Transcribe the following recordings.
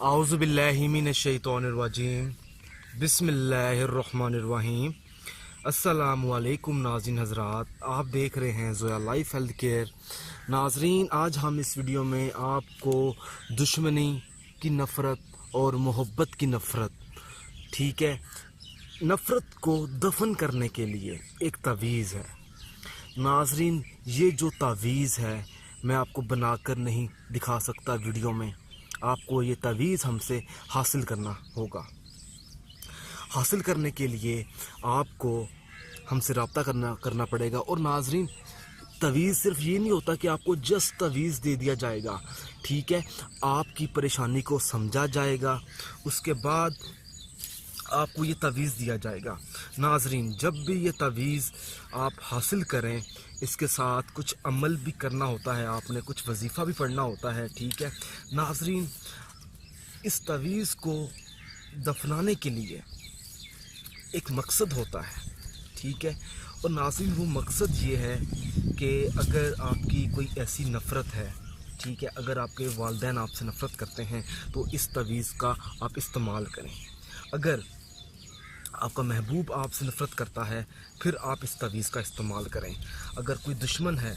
आऊज़ु बिल्लाहि मिनश्शैतानिर्रजीम बिस्मिल्लाहिर्रहमानिर्रहीम। अस्सलामु अलैकुम नाज़रीन हज़रात, आप देख रहे हैं ज़ोया लाइफ हेल्थ केयर। नाज़रीन, आज हम इस वीडियो में आपको दुश्मनी की नफ़रत और मोहब्बत की नफ़रत, ठीक है, नफ़रत को दफन करने के लिए एक तावीज़ है। नाज़रीन, ये जो तावीज़ है मैं आपको बनाकर नहीं दिखा सकता वीडियो में। आपको ये तावीज़ हमसे हासिल करना होगा। हासिल करने के लिए आपको हमसे रब्ता करना पड़ेगा। और नाज़रीन, तावीज़ सिर्फ ये नहीं होता कि आपको जस्ट तावीज़ दे दिया जाएगा, ठीक है, आपकी परेशानी को समझा जाएगा, उसके बाद आपको ये तावीज़ दिया जाएगा। नाज़रीन, जब भी ये तावीज़ आप हासिल करें, इसके साथ कुछ अमल भी करना होता है, आपने कुछ वजीफ़ा भी पढ़ना होता है, ठीक है। नाज़रीन, इस तावीज़ को दफनाने के लिए एक मकसद होता है, ठीक है। और नाज़रीन, वो मकसद ये है कि अगर आपकी कोई ऐसी नफ़रत है, ठीक है, अगर आपके वालिदैन आपसे नफ़रत करते हैं तो इस तावीज़ का आप इस्तेमाल करें। अगर आपका महबूब आपसे नफ़रत करता है, फिर आप इस तावीज़ का इस्तेमाल करें। अगर कोई दुश्मन है,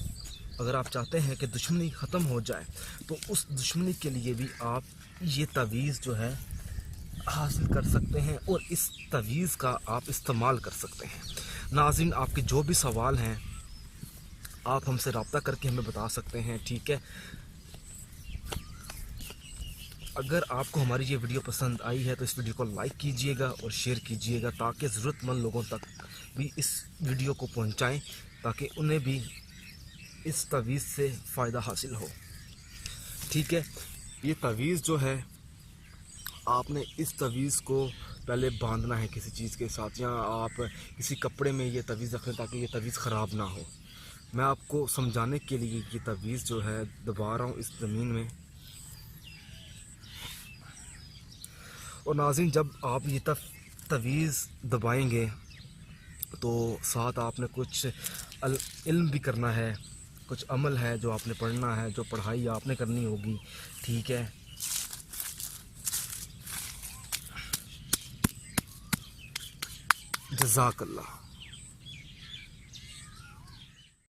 अगर आप चाहते हैं कि दुश्मनी ख़त्म हो जाए, तो उस दुश्मनी के लिए भी आप ये तावीज़ जो है हासिल कर सकते हैं और इस तावीज़ का आप इस्तेमाल कर सकते हैं। नाज़रीन, आपके जो भी सवाल हैं आप हमसे रब्ता करके हमें बता सकते हैं, ठीक है। अगर आपको हमारी ये वीडियो पसंद आई है तो इस वीडियो को लाइक कीजिएगा और शेयर कीजिएगा, ताकि ज़रूरतमंद लोगों तक भी इस वीडियो को पहुंचाएं, ताकि उन्हें भी इस तावीज़ से फ़ायदा हासिल हो, ठीक है। ये तावीज़ जो है, आपने इस तावीज़ को पहले बांधना है किसी चीज़ के साथ, या आप किसी कपड़े में ये तावीज़ रखें ताकि ये तावीज़ ख़राब ना हो। मैं आपको समझाने के लिए ये तावीज़ जो है दबा रहा हूँ इस ज़मीन में। और नाज़रीन, जब आप ये तावीज़ दबाएंगे तो साथ आपने कुछ इल्म भी करना है, कुछ अमल है जो आपने पढ़ना है, जो पढ़ाई आपने करनी होगी, ठीक है। जज़ाकल्लाह।